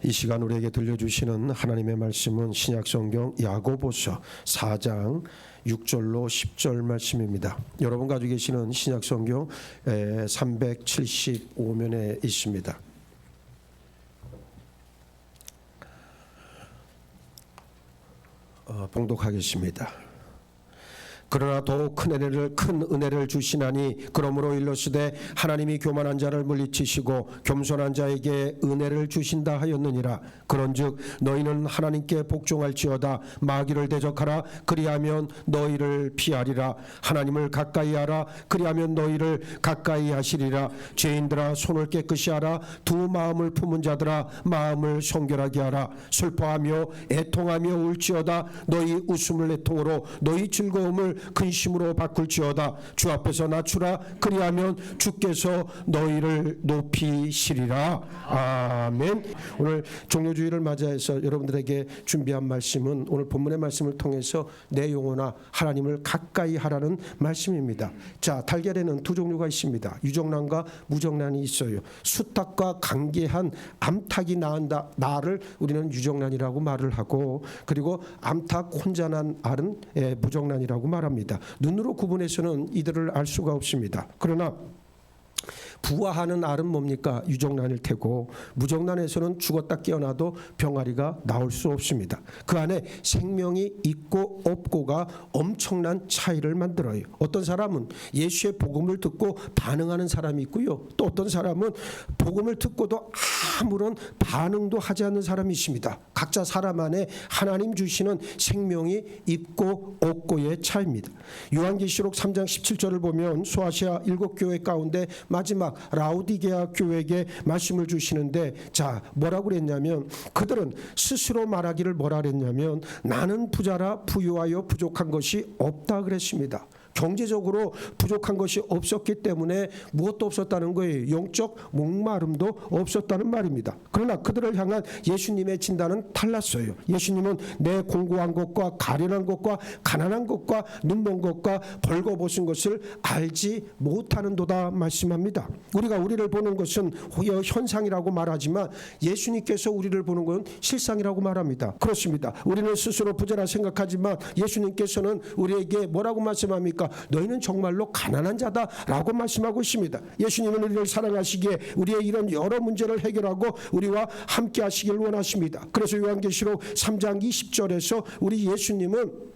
이 시간 우리에게 들려주시는 하나님의 말씀은 신약성경 야고보서 4장 6절로 10절 말씀입니다. 여러분 가지고 계시는 신약성경 375면에 있습니다. 봉독하겠습니다. 그러나 더욱 큰 은혜를 주시나니 그러므로 일러스되 하나님이 교만한 자를 물리치시고 겸손한 자에게 은혜를 주신다 하였느니라. 그런즉 너희는 하나님께 복종할지어다. 마귀를 대적하라. 그리하면 너희를 피하리라. 하나님을 가까이 하라. 그리하면 너희를 가까이 하시리라. 죄인들아 손을 깨끗이 하라. 두 마음을 품은 자들아 마음을 성결하게 하라. 슬퍼하며 애통하며 울지어다. 너희 웃음을 애통으로 너희 즐거움을 근심으로 바꿀지어다. 주 앞에서 낮추라. 그리하면 주께서 너희를 높이시리라. 아멘. 오늘 종료주의를 맞이해서 여러분들에게 준비한 말씀은 오늘 본문의 말씀을 통해서 내 영혼아 하나님을 가까이 하라는 말씀입니다. 자, 달걀에는 두 종류가 있습니다. 유정란과 무정란이 있어요. 수탉과 관계한 암탉이 낳은다. 나를 우리는 유정란이라고 말을 하고, 그리고 암탉 혼자 난 알은 무정란이라고 말합니다. 눈으로 구분해서는 이들을 알 수가 없습니다. 그러나 부화하는 알은 뭡니까? 유정란일 테고, 무정란에서는 죽었다 깨어나도 병아리가 나올 수 없습니다. 그 안에 생명이 있고 없고가 엄청난 차이를 만들어요. 어떤 사람은 예수의 복음을 듣고 반응하는 사람이 있고요, 또 어떤 사람은 복음을 듣고도 아무런 반응도 하지 않는 사람이 있습니다. 각자 사람 안에 하나님 주시는 생명이 있고 없고의 차이입니다. 요한계시록 3장 17절을 보면 소아시아 7교회 가운데 마지막 라우디게아 교회에게 말씀을 주시는데, 자, 뭐라고 그랬냐면, 그들은 스스로 말하기를 뭐라 그랬냐면 나는 부자라 부유하여 부족한 것이 없다 그랬습니다. 경제적으로 부족한 것이 없었기 때문에 무엇도 없었다는 거예요. 영적 목마름도 없었다는 말입니다. 그러나 그들을 향한 예수님의 진단은 달랐어요. 예수님은 내 공고한 것과 가련한 것과 가난한 것과 눈먼 것과 벌거벗은 것을 알지 못하는도다 말씀합니다. 우리가 우리를 보는 것은 현상이라고 말하지만 예수님께서 우리를 보는 건 실상이라고 말합니다. 그렇습니다. 우리는 스스로 부자라 생각하지만 예수님께서는 우리에게 뭐라고 말씀합니까? 너희는 정말로 가난한 자다라고 말씀하고 있습니다. 예수님은 우리를 사랑하시기에 우리의 이런 여러 문제를 해결하고 우리와 함께 하시길 원하십니다. 그래서 요한계시록 3장 20절에서 우리 예수님은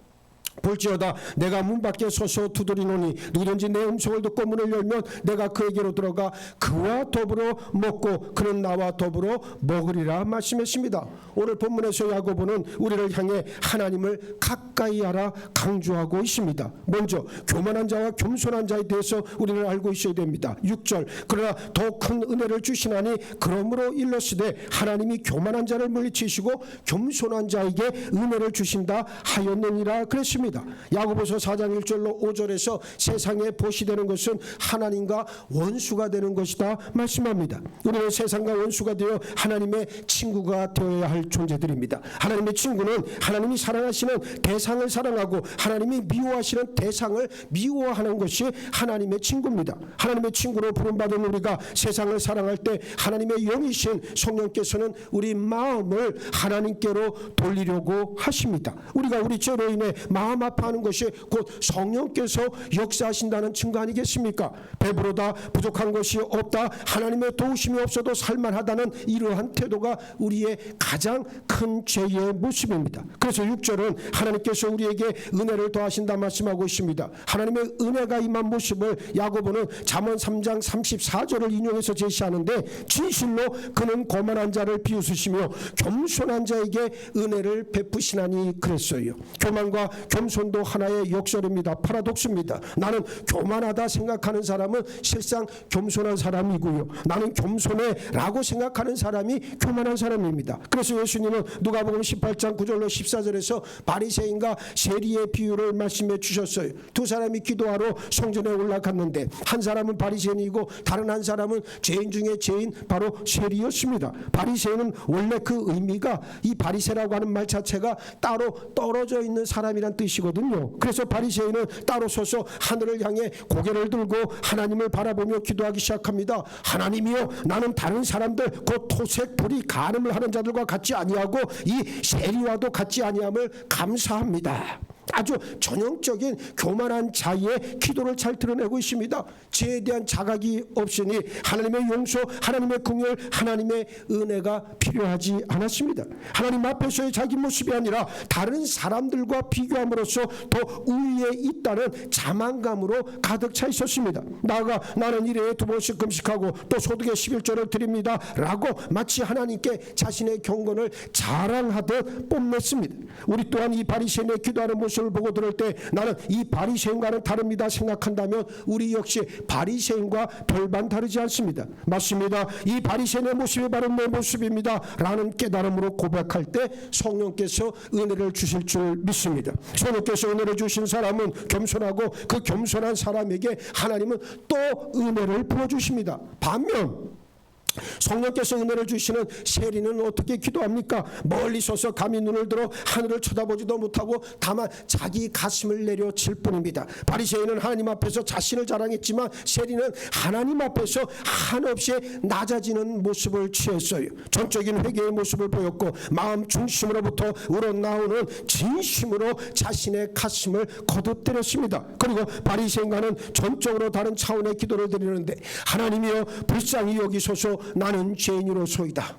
볼지어다 내가 문 밖에 서서 두드리노니 누구든지 내 음성을 듣고 문을 열면 내가 그에게로 들어가 그와 더불어 먹고 그는 나와 더불어 먹으리라 말씀했습니다. 오늘 본문에서 야고보는 우리를 향해 하나님을 가까이 하라 강조하고 있습니다. 먼저 교만한 자와 겸손한 자에 대해서 우리는 알고 있어야 됩니다. 6절 그러나 더 큰 은혜를 주시나니 그러므로 일러스되 하나님이 교만한 자를 물리치시고 겸손한 자에게 은혜를 주신다 하였느니라 그랬습니다. 야고보서 4장 1절로 5절에서 세상에 보시되는 것은 하나님과 원수가 되는 것이다 말씀합니다. 우리는 세상과 원수가 되어 하나님의 친구가 되어야 할 존재들입니다. 하나님의 친구는 하나님이 사랑하시는 대상을 사랑하고 하나님이 미워하시는 대상을 미워하는 것이 하나님의 친구입니다. 하나님의 친구로 부름받은 우리가 세상을 사랑할 때 하나님의 영이신 성령께서는 우리 마음을 하나님께로 돌리려고 하십니다. 우리가 우리 죄로 인해 마음 아파하는 것이 곧 성령께서 역사하신다는 증거 아니겠습니까? 배부르다, 부족한 것이 없다, 하나님의 도우심이 없어도 살만하다는 이러한 태도가 우리의 가장 큰 죄의 모습입니다. 그래서 6절은 하나님께서 우리에게 은혜를 더하신다 말씀하고 있습니다. 하나님의 은혜가 임한 모습을 야고보는 잠언 3장 34절을 인용해서 제시하는데, 진실로 그는 거만한 자를 비웃으시며 겸손한 자에게 은혜를 베푸시나니 그랬어요. 교만과 겸손도 하나의 역설입니다. 파라독스입니다. 나는 교만하다 생각하는 사람은 실상 겸손한 사람이고요, 나는 겸손해라고 생각하는 사람이 교만한 사람입니다. 그래서 예수님은 누가복음 18장 9절로 14절에서 바리새인과 세리의 비유를 말씀해 주셨어요. 두 사람이 기도하러 성전에 올라갔는데 한 사람은 바리새인이고 다른 한 사람은 죄인 중에 죄인, 바로 세리였습니다. 바리새인은 원래 그 의미가, 이 바리새라고 하는 말 자체가 따로 떨어져 있는 사람이란 뜻이 아니시거든요. 그래서 바리새인은 따로 서서 하늘을 향해 고개를 들고 하나님을 바라보며 기도하기 시작합니다. 하나님이여, 나는 다른 사람들 곧 토색 불이 간음을 하는 자들과 같지 아니하고 이 세리와도 같지 아니함을 감사합니다. 아주 전형적인 교만한 자의 기도를 잘 드러내고 있습니다. 죄에 대한 자각이 없으니 하나님의 용서, 하나님의 긍휼, 하나님의 은혜가 필요하지 않았습니다. 하나님 앞에서의 자기 모습이 아니라 다른 사람들과 비교함으로써 더 우위에 있다는 자만감으로 가득 차 있었습니다. 나아가 나는 일회에 2번씩 금식하고 또 소득의 11조를 드립니다 라고 마치 하나님께 자신의 경건을 자랑하듯 뽐냈습니다. 우리 또한 이 바리새인의 기도하는 모습을 보고 들을 때 나는 이 바리새인과는 다릅니다 생각한다면 우리 역시 바리새인과 별반 다르지 않습니다. 맞습니다. 이 바리새인의 모습이 바로 내 모습입니다 라는 깨달음으로 고백할 때 성령께서 은혜를 주실 줄 믿습니다. 성령께서 은혜를 주신 사람은 겸손하고 그 겸손한 사람에게 하나님은 또 은혜를 부어주십니다. 반면 성령께서 은혜를 주시는 세리는 어떻게 기도합니까? 멀리 서서 감히 눈을 들어 하늘을 쳐다보지도 못하고 다만 자기 가슴을 내려칠 뿐입니다. 바리새인은 하나님 앞에서 자신을 자랑했지만 세리는 하나님 앞에서 한없이 낮아지는 모습을 취했어요. 전적인 회개의 모습을 보였고 마음 중심으로부터 우러나오는 진심으로 자신의 가슴을 거듭때렸습니다. 그리고 바리새인과는 전적으로 다른 차원의 기도를 드리는데 하나님이여 불쌍히 여기소서 나는 죄인으로소이다.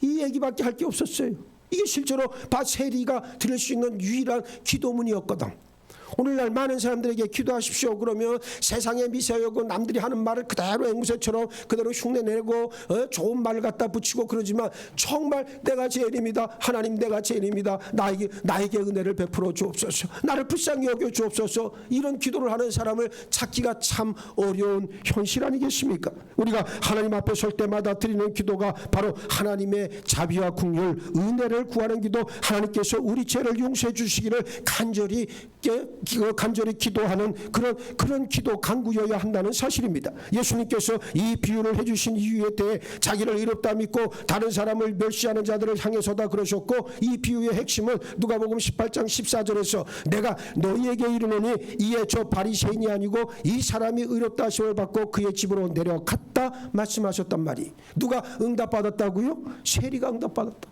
이 얘기밖에 할 게 없었어요. 이게 실제로 세리가 드릴 수 있는 유일한 기도문이었거든. 오늘날 많은 사람들에게 기도하십시오 그러면 세상에 미세하고 남들이 하는 말을 그대로 앵무새처럼 그대로 흉내내고 좋은 말을 갖다 붙이고 그러지만 정말 내가 죄인입니다. 하나님 내가 죄인입니다. 나에게 은혜를 베풀어 주옵소서. 나를 불쌍히 여겨 주옵소서. 이런 기도를 하는 사람을 찾기가 참 어려운 현실 아니겠습니까? 우리가 하나님 앞에 설 때마다 드리는 기도가 바로 하나님의 자비와 긍휼, 은혜를 구하는 기도, 하나님께서 우리 죄를 용서해 주시기를 간절히 기도하는 그런 기도 간구여야 한다는 사실입니다. 예수님께서 이 비유를 해주신 이유에 대해 자기를 의롭다 믿고 다른 사람을 멸시하는 자들을 향해서다 그러셨고 이 비유의 핵심은 누가복음 18장 14절에서 내가 너희에게 이르노니 이에 저 바리새인이 아니고 이 사람이 의롭다 하심을 받고 그의 집으로 내려갔다 말씀하셨단 말이. 누가 응답받았다고요? 세리가 응답받았다.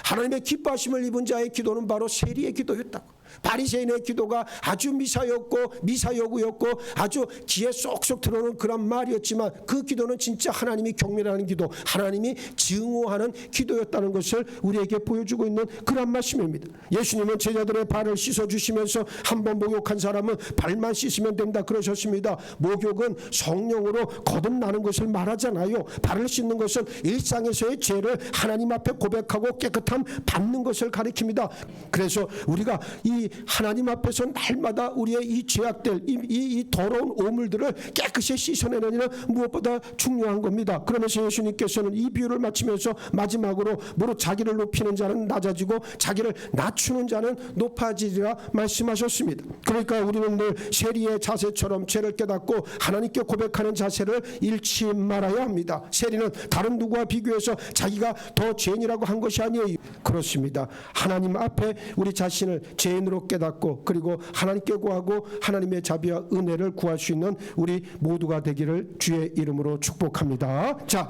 하나님의 기뻐하심을 입은 자의 기도는 바로 세리의 기도였다고. 바리새인의 기도가 아주 미사여구였고 아주 귀에 쏙쏙 들어오는 그런 말이었지만 그 기도는 진짜 하나님이 경멸하는 기도, 하나님이 증오하는 기도였다는 것을 우리에게 보여주고 있는 그런 말씀입니다. 예수님은 제자들의 발을 씻어주시면서 한번 목욕한 사람은 발만 씻으면 된다 그러셨습니다. 목욕은 성령으로 거듭나는 것을 말하잖아요. 발을 씻는 것은 일상에서의 죄를 하나님 앞에 고백하고 깨끗함 받는 것을 가리킵니다. 그래서 우리가 이 하나님 앞에서 날마다 우리의 이 죄악들, 이 더러운 오물들을 깨끗이 씻어내는 일은 무엇보다 중요한 겁니다. 그러면서 예수님께서는 이 비유를 마치면서 마지막으로 무릇 자기를 높이는 자는 낮아지고 자기를 낮추는 자는 높아지리라 말씀하셨습니다. 그러니까 우리는 늘 세리의 자세처럼 죄를 깨닫고 하나님께 고백하는 자세를 잃지 말아야 합니다. 세리는 다른 누구와 비교해서 자기가 더 죄인이라고 한 것이 아니에요. 그렇습니다. 하나님 앞에 우리 자신을 죄인으로 깨닫고 그리고 하나님께 구하고 하나님의 자비와 은혜를 구할 수 있는 우리 모두가 되기를 주의 이름으로 축복합니다. 자,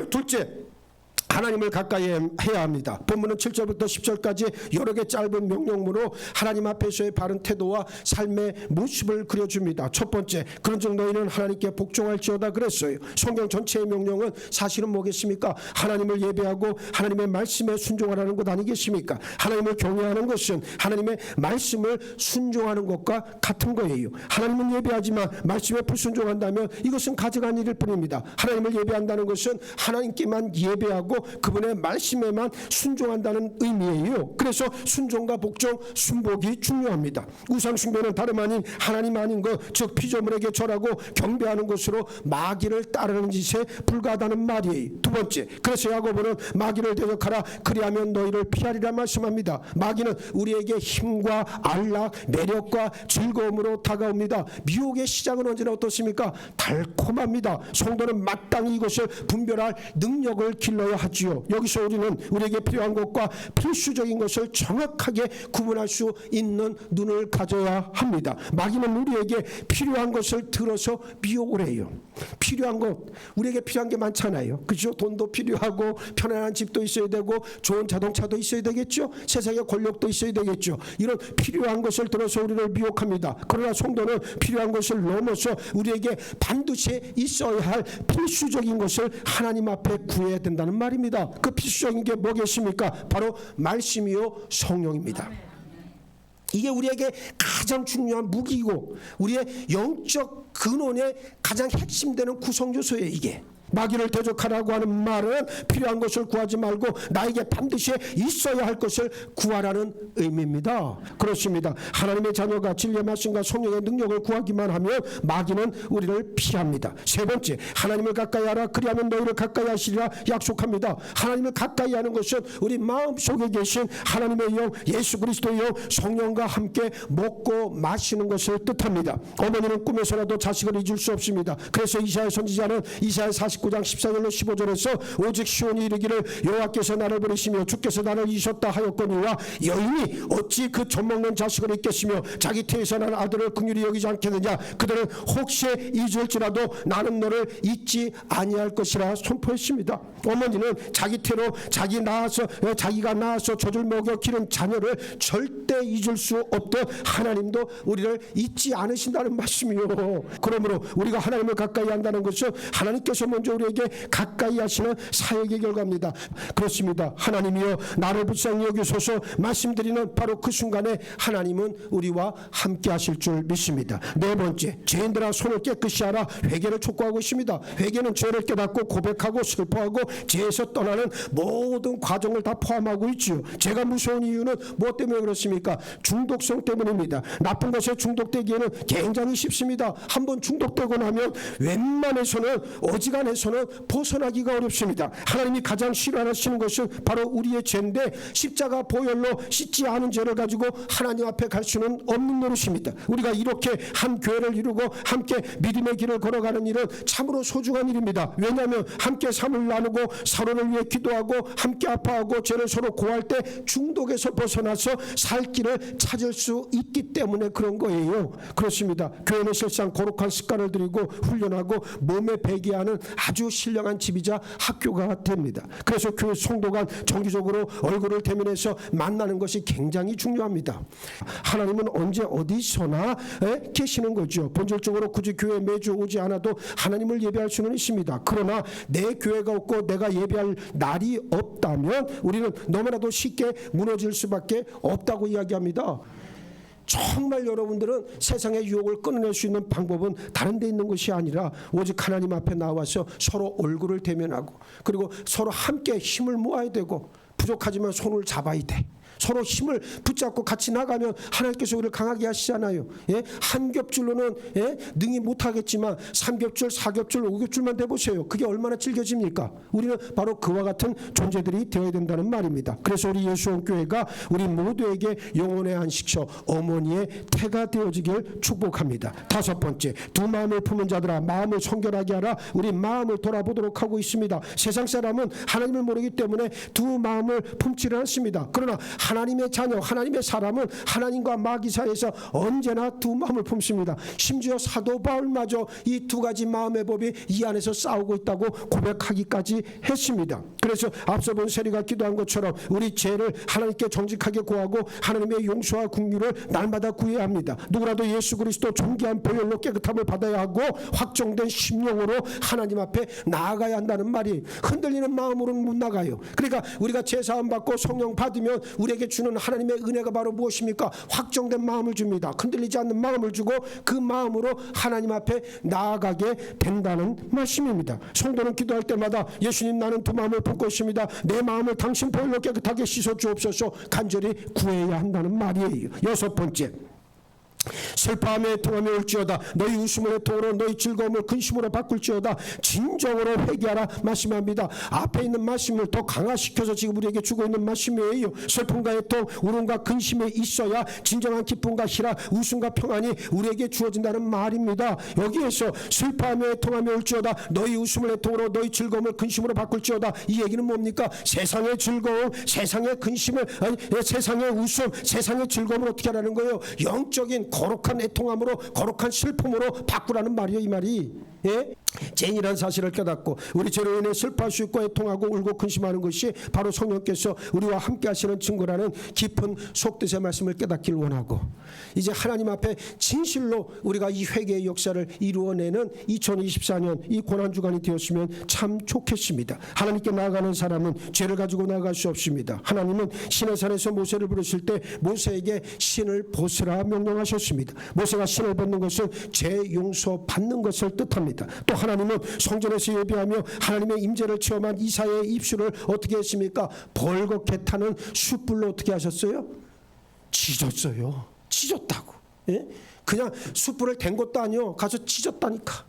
둘째, 하나님을 가까이 해야 합니다. 본문은 7절부터 10절까지 여러 개 짧은 명령문으로 하나님 앞에서의 바른 태도와 삶의 모습을 그려줍니다. 첫 번째, 그런즉 너희는 하나님께 복종할지어다 그랬어요. 성경 전체의 명령은 사실은 뭐겠습니까? 하나님을 예배하고 하나님의 말씀에 순종하라는 것 아니겠습니까? 하나님을 경외하는 것은 하나님의 말씀을 순종하는 것과 같은 거예요. 하나님은 예배하지만 말씀에 불순종한다면 이것은 가증한 일일 뿐입니다. 하나님을 예배한다는 것은 하나님께만 예배하고 그분의 말씀에만 순종한다는 의미예요. 그래서 순종과 복종, 순복이 중요합니다. 우상 숭배는 다름 아닌 하나님 아닌 것, 즉 피조물에게 절하고 경배하는 것으로 마귀를 따르는 짓에 불과하다는 말이에요. 두 번째, 그래서 야고보는 마귀를 대적하라 그리하면 너희를 피하리라 말씀합니다. 마귀는 우리에게 힘과 안락, 매력과 즐거움으로 다가옵니다. 미혹의 시작은 언제나 어떻습니까? 달콤합니다. 성도는 마땅히 이것을 분별할 능력을 길러야 하죠. 있지요. 여기서 우리는 우리에게 필요한 것과 필수적인 것을 정확하게 구분할 수 있는 눈을 가져야 합니다. 마귀는 우리에게 필요한 것을 들어서 미혹을 해요. 필요한 것, 우리에게 필요한 게 많잖아요. 그죠? 돈도 필요하고 편안한 집도 있어야 되고 좋은 자동차도 있어야 되겠죠. 세상에 권력도 있어야 되겠죠. 이런 필요한 것을 들어서 우리를 미혹합니다. 그러나 성도는 필요한 것을 넘어서 우리에게 반드시 있어야 할 필수적인 것을 하나님 앞에 구해야 된다는 말입니다. 그 필수적인 게 뭐겠습니까? 바로 말씀이요 성령입니다. 이게 우리에게 가장 중요한 무기이고 우리의 영적 근원의 가장 핵심되는 구성요소예요. 이게 마귀를 대적하라고 하는 말은 필요한 것을 구하지 말고 나에게 반드시 있어야 할 것을 구하라는 의미입니다. 그렇습니다. 하나님의 자녀가 진리의 말씀과 성령의 능력을 구하기만 하면 마귀는 우리를 피합니다. 세 번째, 하나님을 가까이 하라. 그리하면 너희를 가까이 하시리라 약속합니다. 하나님을 가까이 하는 것은 우리 마음속에 계신 하나님의 영, 예수 그리스도의 영, 성령과 함께 먹고 마시는 것을 뜻합니다. 어머니는 꿈에서라도 자식을 잊을 수 없습니다. 그래서 이사야 선지자는 이사야 49장 14절로 15절에서 오직 시온이 이르기를 여호와께서 나를 버리시며 주께서 나를 잊으셨다 하였거니와 여인이 어찌 그 젖먹는 자식을 잊겠으며 자기 태에서 난 아들을 긍휼히 여기지 않겠느냐. 그들은 혹시 잊을지라도 나는 너를 잊지 아니할 것이라 선포했습니다. 어머니는 자기 태로 자기가 낳아서 젖을 먹여 기른 자녀를 절대 잊을 수 없듯 하나님도 우리를 잊지 않으신다는 말씀이요. 그러므로 우리가 하나님을 가까이 한다는 것은 하나님께서 먼저 우리에게 가까이 하시는 사역의 결과입니다. 그렇습니다. 하나님이여 나를 불쌍히 여기소서 말씀드리는 바로 그 순간에 하나님은 우리와 함께 하실 줄 믿습니다. 네 번째, 죄인들아 손을 깨끗이 하라. 회개를 촉구하고 있습니다. 회개는 죄를 깨닫고 고백하고 슬퍼하고 죄에서 떠나는 모든 과정을 다 포함하고 있지요. 죄가 무서운 이유는 무엇 때문에 그렇습니까? 중독성 때문입니다. 나쁜 것에 중독되기에는 굉장히 쉽습니다. 한번 중독되고 나면 웬만해서는 어지간해서는 벗어나기가 어렵습니다. 하나님이 가장 싫어하시는 것은 바로 우리의 죄인데 십자가 보혈로 씻지 않은 죄를 가지고 하나님 앞에 갈 수는 없는 노릇입니다. 우리가 이렇게 한 교회를 이루고 함께 믿음의 길을 걸어가는 일은 참으로 소중한 일입니다. 왜냐하면 함께 삶을 나누고 서로를 위해 기도하고 함께 아파하고 죄를 서로 고할 때 중독에서 벗어나서 살 길을 찾을 수 있기 때문에 그런 거예요. 그렇습니다. 교회는 실상 거룩한 습관을 들이고 훈련하고 몸에 배게 하는 아주 신령한 집이자 학교가 됩니다. 그래서 교회 성도 간 정기적으로 얼굴을 대면해서 만나는 것이 굉장히 중요합니다. 하나님은 언제 어디서나 계시는 거죠. 본질적으로 굳이 교회에 매주 오지 않아도 하나님을 예배할 수는 있습니다. 그러나 내 교회가 없고 내가 예배할 날이 없다면 우리는 너무나도 쉽게 무너질 수밖에 없다고 이야기합니다. 정말 여러분들은 세상의 유혹을 끊어낼 수 있는 방법은 다른 데 있는 것이 아니라 오직 하나님 앞에 나와서 서로 얼굴을 대면하고 그리고 서로 함께 힘을 모아야 되고 부족하지만 손을 잡아야 돼. 서로 힘을 붙잡고 같이 나가면 하나님께서 우리를 강하게 하시잖아요. 예? 한 겹줄로는 능히 못하겠지만 3겹줄, 4겹줄, 5겹줄만 돼보세요. 그게 얼마나 질겨집니까? 우리는 바로 그와 같은 존재들이 되어야 된다는 말입니다. 그래서 우리 예수원교회가 우리 모두에게 영혼의 안식처, 어머니의 태가 되어지길 축복합니다. 다섯 번째, 두 마음을 품은 자들아 마음을 성결하게 하라. 우리 마음을 돌아보도록 하고 있습니다. 세상 사람은 하나님을 모르기 때문에 두 마음을 품지를 않습니다. 그러나 하나님의 자녀, 하나님의 사람은 하나님과 마귀 사이에서 언제나 두 마음을 품습니다. 심지어 사도 바울마저 이 두 가지 마음의 법이 이 안에서 싸우고 있다고 고백하기까지 했습니다. 그래서 앞서 본 세리가 기도한 것처럼 우리 죄를 하나님께 정직하게 구하고 하나님의 용서와 긍휼을 날마다 구해야 합니다. 누구라도 예수 그리스도 존귀한 보혈로 깨끗함을 받아야 하고 확정된 심령으로 하나님 앞에 나아가야 한다는 말이 흔들리는 마음으로는 못 나가요. 그러니까 우리가 제사함 받고 성령 받으면 우리에게 주는 하나님의 은혜가 바로 무엇입니까? 확정된 마음을 줍니다. 흔들리지 않는 마음을 주고 그 마음으로 하나님 앞에 나아가게 된다는 말씀입니다. 성도는 기도할 때마다 예수님 나는 두 마음을 품고 있습니다. 내 마음을 당신 보혈로 깨끗하게 씻어 주옵소서 간절히 구해야 한다는 말이에요. 여섯 번째, 슬퍼하며 애통하며 울지어다. 너희 웃음을 애통으로 너희 즐거움을 근심으로 바꿀지어다. 진정으로 회개하라 말씀합니다. 앞에 있는 말씀을 더 강화시켜서 지금 우리에게 주고 있는 말씀이에요. 슬픔과 애통, 울음과 근심이 있어야 진정한 기쁨과 희락, 웃음과 평안이 우리에게 주어진다는 말입니다. 여기에서 슬퍼하며 애통하며 울지어다. 너희 웃음을 애통으로 너희 즐거움을 근심으로 바꿀지어다. 이 얘기는 뭡니까? 세상의 즐거움, 세상의 근심을, 아니, 세상의 웃음, 세상의 즐거움을 어떻게 하라는 거예요? 영적인 거룩한 애통함으로, 거룩한 슬픔으로 바꾸라는 말이에요. 이 말이. 예? 죄인이라는 사실을 깨닫고 우리 죄로 인해 슬퍼할 수 있고 애통하고 울고 근심하는 것이 바로 성령께서 우리와 함께 하시는 증거라는 깊은 속뜻의 말씀을 깨닫길 원하고, 이제 하나님 앞에 진실로 우리가 이 회개의 역사를 이루어내는 2024년 이 고난주간이 되었으면 참 좋겠습니다. 하나님께 나아가는 사람은 죄를 가지고 나아갈 수 없습니다. 하나님은 시내산에서 모세를 부르실 때 모세에게 신을 벗으라 명령하셨습니다. 모세가 신을 벗는 것은 죄 용서 받는 것을 뜻합니다. 또 하나님은 성전에서 예배하며 하나님의 임재를 체험한 이사야의 입술을 어떻게 했습니까? 벌겋게 타는 숯불로 어떻게 하셨어요? 찢었어요. 찢었다고. 예? 그냥 숯불을 댄 것도 아니요. 가서 찢었다니까.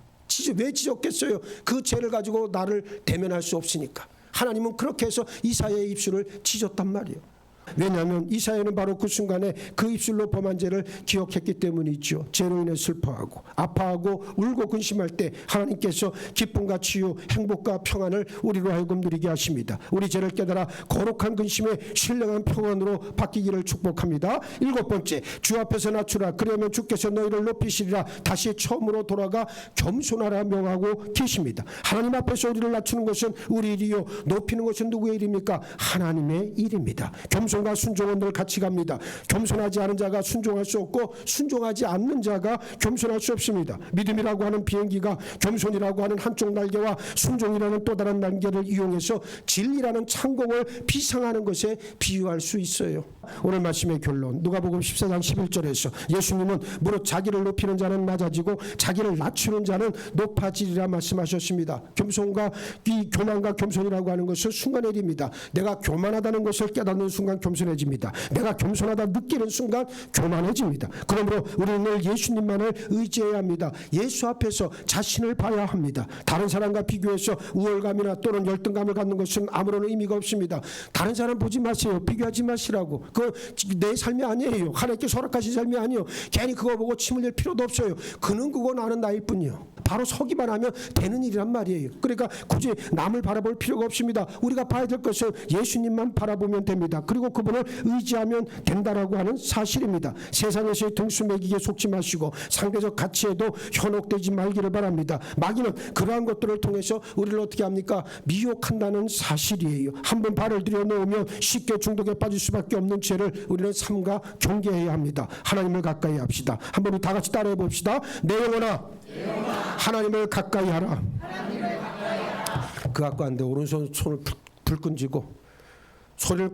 왜 찢었겠어요? 그 죄를 가지고 나를 대면할 수 없으니까. 하나님은 그렇게 해서 이사야의 입술을 찢었단 말이에요. 왜냐하면 이사야는 바로 그 순간에 그 입술로 범한 죄를 기억했기 때문이죠. 죄로 인해 슬퍼하고 아파하고 울고 근심할 때 하나님께서 기쁨과 치유, 행복과 평안을 우리로 하여금 누리게 하십니다. 우리 죄를 깨달아 거룩한 근심에 신령한 평안으로 바뀌기를 축복합니다. 7번째, 주 앞에서 낮추라. 그러면 주께서 너희를 높이시리라. 다시 처음으로 돌아가 겸손하라 명하고 계십니다. 하나님 앞에서 우리를 낮추는 것은 우리 일이요, 높이는 것은 누구의 일입니까? 하나님의 일입니다. 겸손과 순종은 늘 같이 갑니다. 겸손하지 않은 자가 순종할 수 없고 순종하지 않는 자가 겸손할 수 없습니다. 믿음이라고 하는 비행기가 겸손이라고 하는 한쪽 날개와 순종이라는 또 다른 날개를 이용해서 진리라는 창공을 비상하는 것에 비유할 수 있어요. 오늘 말씀의 결론, 누가복음 14장 11절에서 예수님은 무릇 자기를 높이는 자는 낮아지고 자기를 낮추는 자는 높아지리라 말씀하셨습니다. 겸손과 이 교만과 겸손이라고 하는 것은 순간의 일입니다. 내가 교만하다는 것을 깨닫는 순간 겸손해집니다. 내가 겸손하다 느끼는 순간 교만해집니다. 그러므로 우리는 늘 예수님만을 의지해야 합니다. 예수 앞에서 자신을 봐야 합니다. 다른 사람과 비교해서 우월감이나 또는 열등감을 갖는 것은 아무런 의미가 없습니다. 다른 사람 보지 마세요. 비교하지 마시라고. 그거 내 삶이 아니에요. 하나님께 허락하신 삶이 아니에요. 괜히 그거 보고 침 흘릴 필요도 없어요. 그는 그거 나는 나일 뿐이요. 바로 서기만 하면 되는 일이란 말이에요. 그러니까 굳이 남을 바라볼 필요가 없습니다. 우리가 봐야 될 것은 예수님만 바라보면 됩니다. 그리고 그분을 의지하면 된다라고 하는 사실입니다. 세상에서의 등수 매기기에 속지 마시고 상대적 가치에도 현혹되지 말기를 바랍니다. 마귀는 그러한 것들을 통해서 우리를 어떻게 합니까? 미혹한다는 사실이에요. 한번 발을 들여놓으면 쉽게 중독에 빠질 수밖에 없는 죄를 우리는 삼가 경계해야 합니다. 하나님을 가까이 합시다. 한번 우리 다 같이 따라해 봅시다. 내 영혼아, 하나님을 가까이 하라. 그 갖고 안 돼. 오른손 손을 불끈 쥐고 소리를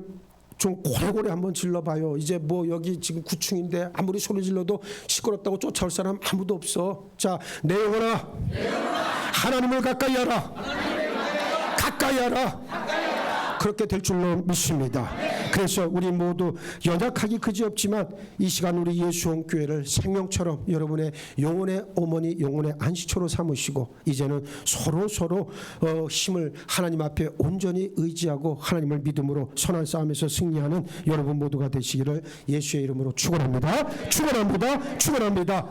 좀 고래고래 한번 질러봐요. 이제 뭐 여기 지금 9층인데 아무리 소리 질러도 시끄럽다고 쫓아올 사람 아무도 없어. 자, 내 영혼아, 하나님을 가까이 하라. 가까이 하라. 그렇게 될 줄로 믿습니다. 그래서 우리 모두 연약하기 그지없지만 이 시간 우리 예수홍교회를 생명처럼 여러분의 영혼의 어머니, 영혼의 안식처로 삼으시고 이제는 서로 힘을 하나님 앞에 온전히 의지하고 하나님을 믿음으로 선한 싸움에서 승리하는 여러분 모두가 되시기를 예수의 이름으로 축원합니다. 축원합니다. 축원합니다.